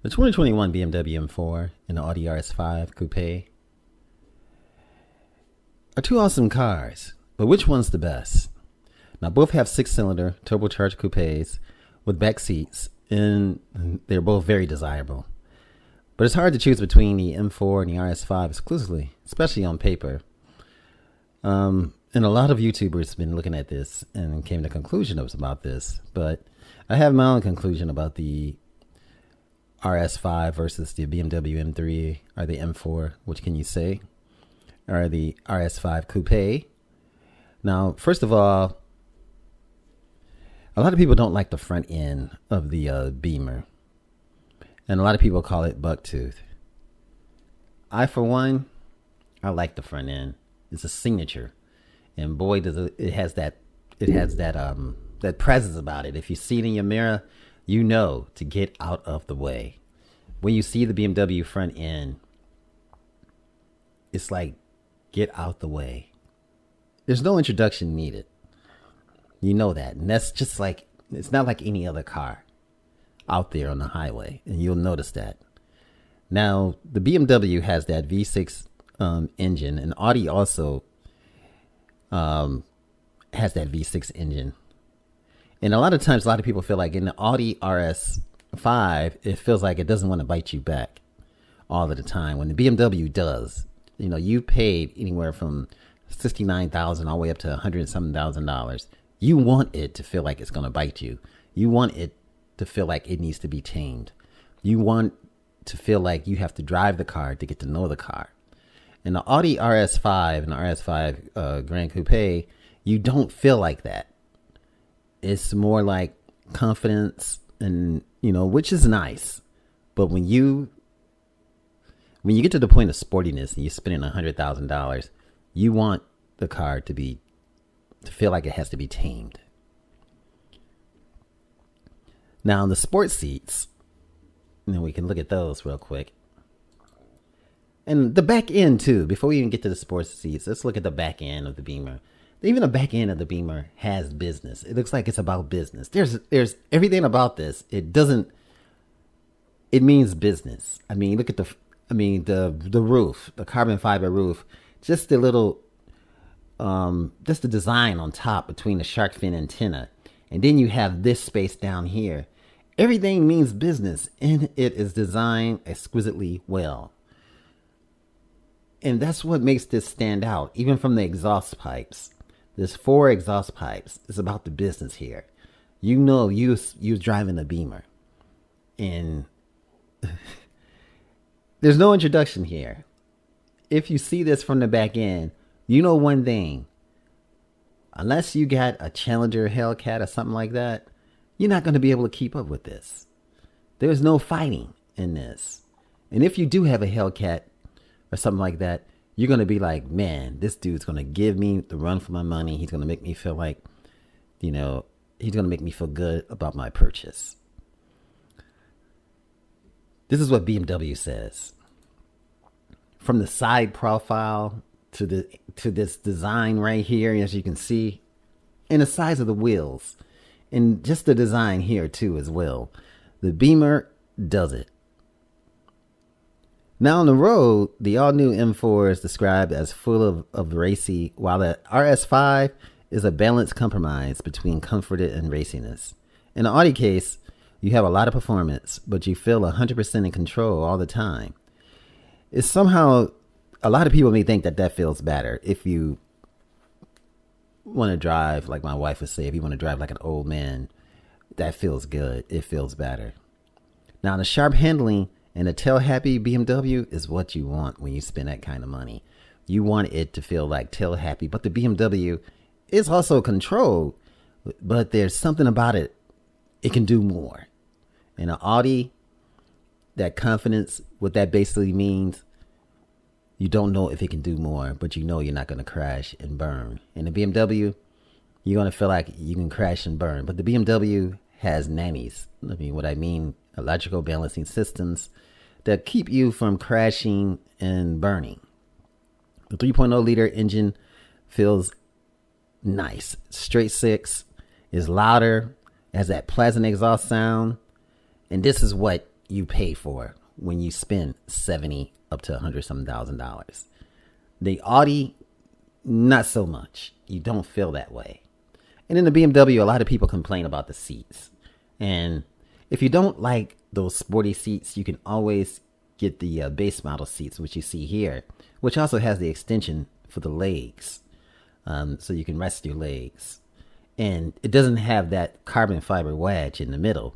The 2021 BMW M4 and the Audi RS5 Coupe are two awesome cars, but which one's the best? Now, both have six-cylinder turbocharged coupes with back seats, and they're both very desirable. But it's hard to choose between the M4 and the RS5 exclusively, especially on paper. And a lot of YouTubers have been looking at this and came to the conclusion it was about this. But I have my own conclusion about the RS5 versus the BMW M3 or the M4, which can you say, or the RS5 Coupe. Now, first of all, a lot of people don't like the front end of the Beamer, and a lot of people call it bucktooth. I, for one, I like the front end. It's a signature, and boy, does it has that that presence about it. If you see it in your mirror, you know to get out of the way. When you see the BMW front end, it's like, get out the way. There's no introduction needed. You know that. And that's just like, it's not like any other car out there on the highway. And you'll notice that. Now, the BMW has that V6 engine, and Audi also has that V6 engine. And a lot of times, a lot of people feel like in the Audi RS5, it feels like it doesn't want to bite you back all of the time. When the BMW does, you know, you paid anywhere from $69,000 all the way up to $100,000. You want it to feel like it's going to bite you. You want it to feel like it needs to be tamed. You want to feel like you have to drive the car to get to know the car. In the Audi RS5 and the RS5 Grand Coupe, you don't feel like that. It's more like confidence, and you know, which is nice. But when you get to the point of sportiness and you're spending $100,000, you want the car to feel like it has to be tamed. Now, the sports seats, and then we can look at those real quick. And the back end too. Before we even get to the sports seats, let's look at the back end of the Beamer. Even the back end of the Beamer has business. It looks like it's about business. There's everything about this. It means business. I mean, look at the roof, the carbon fiber roof, just the little, just the design on top between the shark fin antenna. And then you have this space down here. Everything means business, and it is designed exquisitely well. And that's what makes this stand out, even from the exhaust pipes. There's 4 exhaust pipes. It's about the business here. You know, you driving a Beamer, and there's no introduction here. If you see this from the back end, you know one thing. Unless you got a Challenger Hellcat or something like that, you're not going to be able to keep up with this. There's no fighting in this. And if you do have a Hellcat or something like that, you're going to be like, man, this dude's going to give me the run for my money. He's going to make me feel like, you know, he's going to make me feel good about my purchase. This is what BMW says. From the side profile to this design right here, as you can see, and the size of the wheels, and just the design here too as well. The Beamer does it. Now on the road, the all-new M4 is described as full of racy, while the RS5 is a balanced compromise between comfort and raciness. In the Audi case, you have a lot of performance, but you feel 100% in control all the time. It's somehow, a lot of people may think that feels better. If you want to drive, like my wife would say, if you want to drive like an old man, that feels good. It feels better. Now, the sharp handling and a tail-happy BMW is what you want when you spend that kind of money. You want it to feel like tail-happy, but the BMW is also controlled, but there's something about it. It can do more. In an Audi, that confidence, what that basically means, you don't know if it can do more, but you know you're not going to crash and burn. In the BMW, you're going to feel like you can crash and burn, but the BMW has nannies. I mean, what I mean, electrical balancing systems that keep you from crashing and burning. The 3.0 liter engine feels nice. Straight 6 is louder, has that pleasant exhaust sound. And this is what you pay for when you spend 70 up to 100 some $1,000. The Audi, not so much. You don't feel that way. And in the BMW, a lot of people complain about the seats. And if you don't like those sporty seats, you can always get the base model seats, which you see here, which also has the extension for the legs. So you can rest your legs. And it doesn't have that carbon fiber wedge in the middle.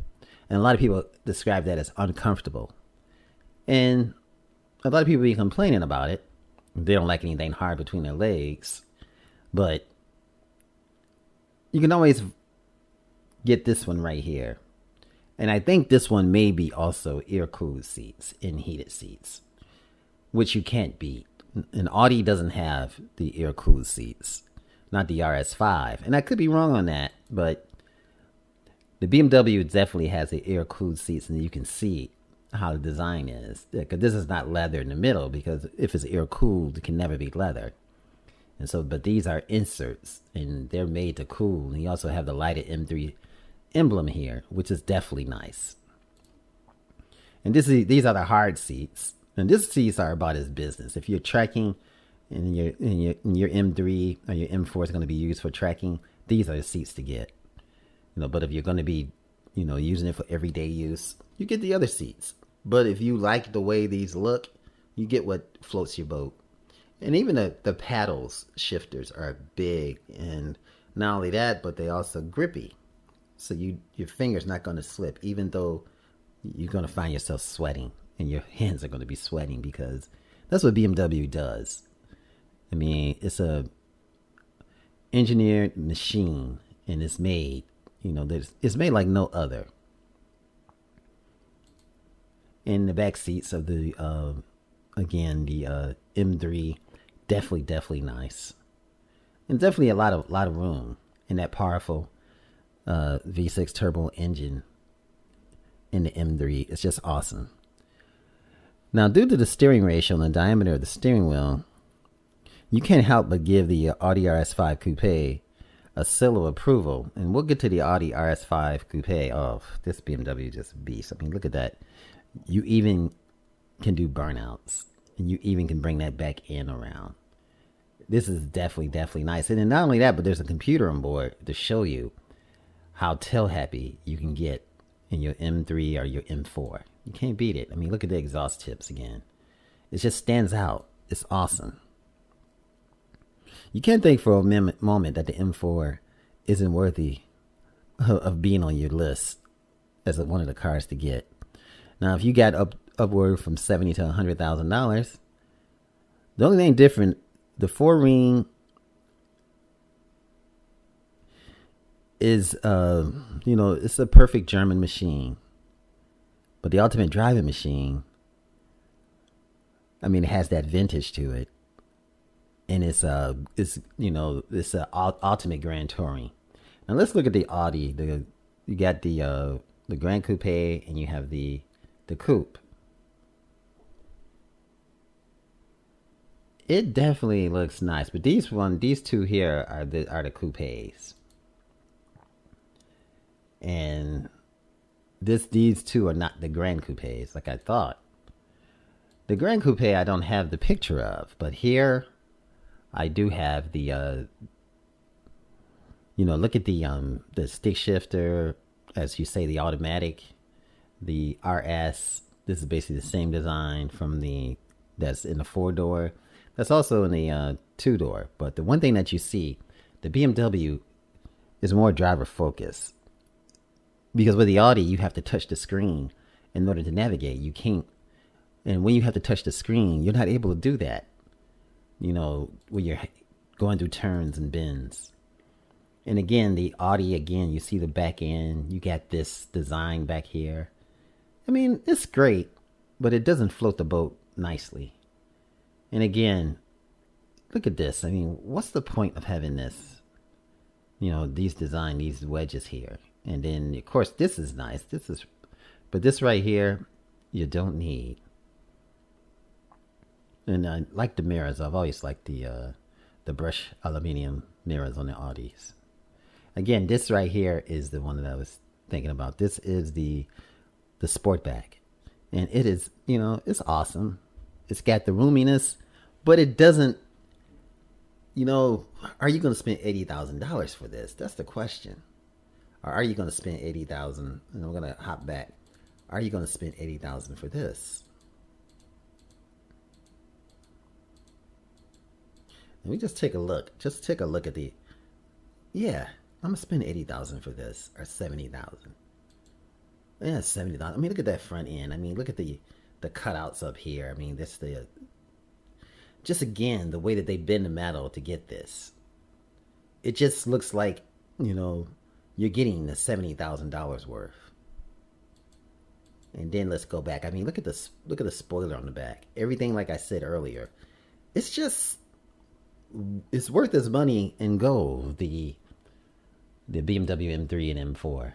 And a lot of people describe that as uncomfortable. And a lot of people be complaining about it. They don't like anything hard between their legs. But you can always get this one right here. And I think this one may be also air-cooled seats and heated seats, which you can't beat. An Audi doesn't have the air-cooled seats, not the RS5. And I could be wrong on that, but the BMW definitely has the air-cooled seats, and you can see how the design is. Because this is not leather in the middle, because if it's air-cooled, it can never be leather. And so, but these are inserts, and they're made to cool. And you also have the lighted M3 emblem here, which is definitely nice. And these are the hard seats, and these seats are about his business. If you're trekking, and your M3 or your M4 is going to be used for trekking, these are the seats to get. But if you're going to be, using it for everyday use, you get the other seats. But if you like the way these look, you get what floats your boat. And even the paddles shifters are big, and not only that, but they also grippy. So your finger's not going to slip, even though you're going to find yourself sweating, and your hands are going to be sweating, because that's what BMW does. I mean, it's a engineered machine, and it's made, it's made like no other. In the back seats of the, the M3, definitely nice, and definitely a lot of room in that powerful V6 turbo engine in the M3. It's just awesome. Now, due to the steering ratio and the diameter of the steering wheel, you can't help but give the Audi RS5 Coupe a seal of approval. And we'll get to the Audi RS5 Coupe. Oh, this BMW just beast. I mean, look at that. You even can do burnouts, and you even can bring that back in around. This is definitely nice. And then not only that, but there's a computer on board to show you how tail happy you can get in your M3 or your M4. You can't beat it. I mean, look at the exhaust tips again. It just stands out. It's awesome. You can't think for a moment that the M4 isn't worthy of being on your list as one of the cars to get. Now, if you got upward from $70,000 to $100,000, the only thing different, the 4-ring is, it's a perfect German machine. But the ultimate driving machine, I mean, it has that vintage to it. And it's a ultimate grand touring. Now let's look at the Audi. You got the Grand Coupe, and you have the Coupe. It definitely looks nice, but these two here are the coupes, and these two are not the Grand Coupes like I thought. The Grand Coupe I don't have the picture of, but here I do have the look at the stick shifter, as you say, the automatic, the RS. This is basically the same design from that's in the 4-door. That's also in the 2-door. But the one thing that you see, the BMW is more driver focused. Because with the Audi, you have to touch the screen in order to navigate. You can't. And when you have to touch the screen, you're not able to do that. When you're going through turns and bends. And again, the Audi, you see the back end. You got this design back here. I mean, it's great, but it doesn't float the boat nicely. And again, look at this. I mean, what's the point of having this? These wedges here. And then, of course, this is nice. But this right here, you don't need. And I like the mirrors. I've always liked the brush aluminum mirrors on the Audis. Again, this right here is the one that I was thinking about. This is the Sportback. And it is, it's awesome. It's got the roominess, but it doesn't, are you going to spend $80,000 for this? That's the question. Or are you going to spend 80,000? And I'm going to hop back. Are you going to spend 80,000 for this? And we just take a look. Just take a look at the. Yeah, I'm gonna spend 80,000 for this, or 70,000. Yeah, 70,000. I mean, look at that front end. I mean, look at the cutouts up here. I mean, this the just again the way that they bend the metal to get this. It just looks like you're getting the $70,000 worth. And then let's go back. I mean, look at the spoiler on the back. Everything, like I said earlier, it's worth its money in gold. The BMW M3 and M4,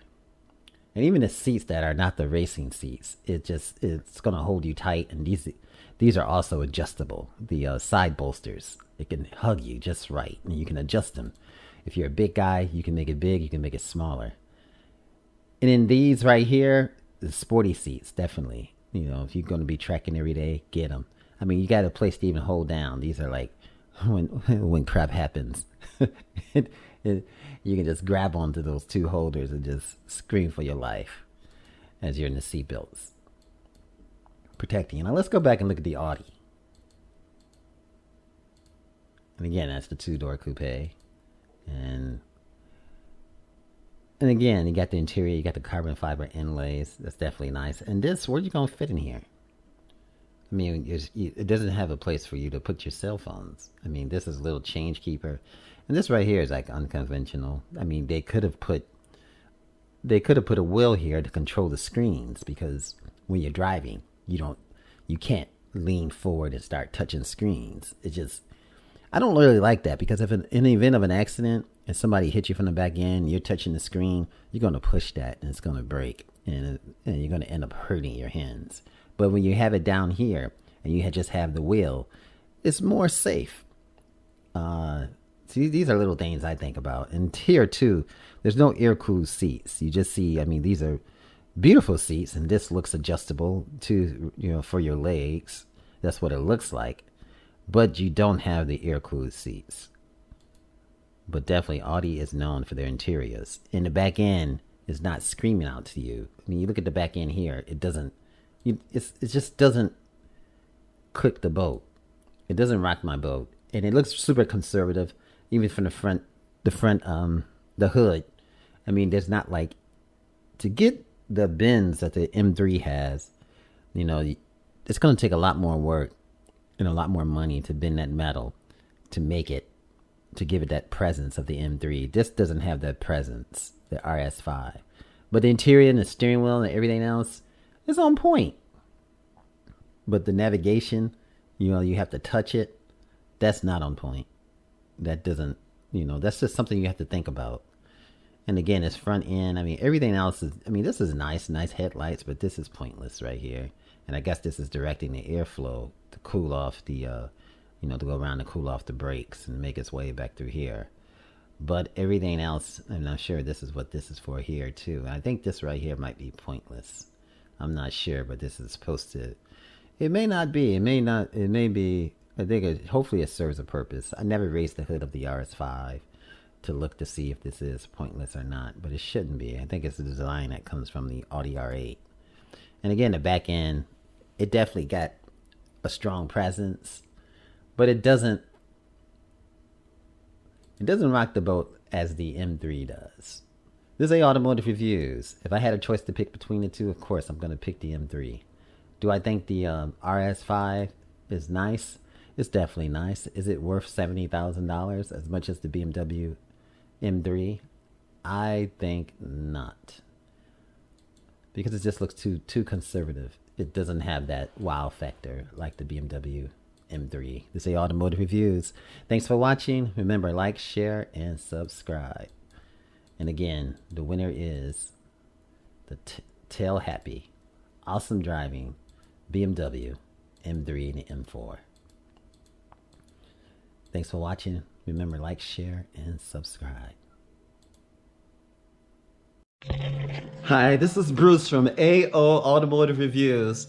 and even the seats that are not the racing seats, it's gonna hold you tight. And these are also adjustable. The side bolsters, it can hug you just right, and you can adjust them. If you're a big guy, you can make it big. You can make it smaller. And in these right here, the sporty seats, definitely. If you're going to be trekking every day, get them. I mean, you got a place to even hold down. These are like when crap happens, you can just grab onto those two holders and just scream for your life as you're in the seatbelts, protecting you. Now let's go back and look at the Audi. And again, that's the two-door coupe. And again, you got the interior, you got the carbon fiber inlays. That's definitely nice. And this, where are you going to fit in here? I mean, it doesn't have a place for you to put your cell phones. I mean, this is a little change keeper. And this right here is like unconventional. I mean, they could have put a wheel here to control the screens, because when you're driving, you can't lean forward and start touching screens. I don't really like that, because if in the event of an accident and somebody hits you from the back end, you're touching the screen, you're going to push that and it's going to break, and you're going to end up hurting your hands. But when you have it down here and you just have the wheel, it's more safe. See, these are little things I think about. And here too, there's no air-cooled seats. You just see, I mean, these are beautiful seats, and this looks adjustable to, for your legs. That's what it looks like. But you don't have the air-cooled seats. But definitely Audi is known for their interiors. And the back end is not screaming out to you. I mean, you look at the back end here, it just doesn't cook the boat. It doesn't rock my boat. And it looks super conservative, even from the hood. I mean, there's not like, to get the bends that the M3 has, it's going to take a lot more work and a lot more money to bend that metal to give it that presence of the M3. This doesn't have that presence, the RS5. But the interior and the steering wheel and everything else is on point. But the navigation, you have to touch it. That's not on point. That doesn't, that's just something you have to think about. And again, it's front end. I mean, everything else is, this is nice headlights, but this is pointless right here. And I guess this is directing the airflow to cool off the, to go around to cool off the brakes and make its way back through here. But everything else, I'm not sure this is what this is for here too. I think this right here might be pointless. I'm not sure, but this is supposed to, it may not be, it may be, I think hopefully it serves a purpose. I never raised the hood of the RS5 to look to see if this is pointless or not, but it shouldn't be. I think it's the design that comes from the Audi R8. And again, the back end, it definitely got a strong presence, but it doesn't rock the boat as the M3 does. This is Automotive Reviews. If I had a choice to pick between the two, of course, I'm going to pick the M3. Do I think the RS5 is nice? It's definitely nice. Is it worth $70,000 as much as the BMW M3? I think not. Because it just looks too conservative. It doesn't have that wow factor like the BMW M3. This is Automotive Reviews. Thanks for watching. Remember, like, share, and subscribe. And again, the winner is the tail happy, awesome driving BMW M3 and M4. Thanks for watching. Remember, like, share, and subscribe. Hi, this is Bruce from AO Automotive Reviews.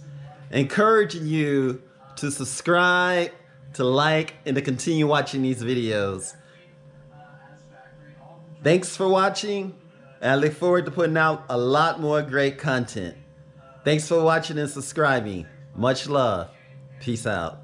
encouraging you to subscribe, to like, and to continue watching these videos. Thanks for watching, and I look forward to putting out a lot more great content. Thanks for watching and subscribing. Much love. Peace out.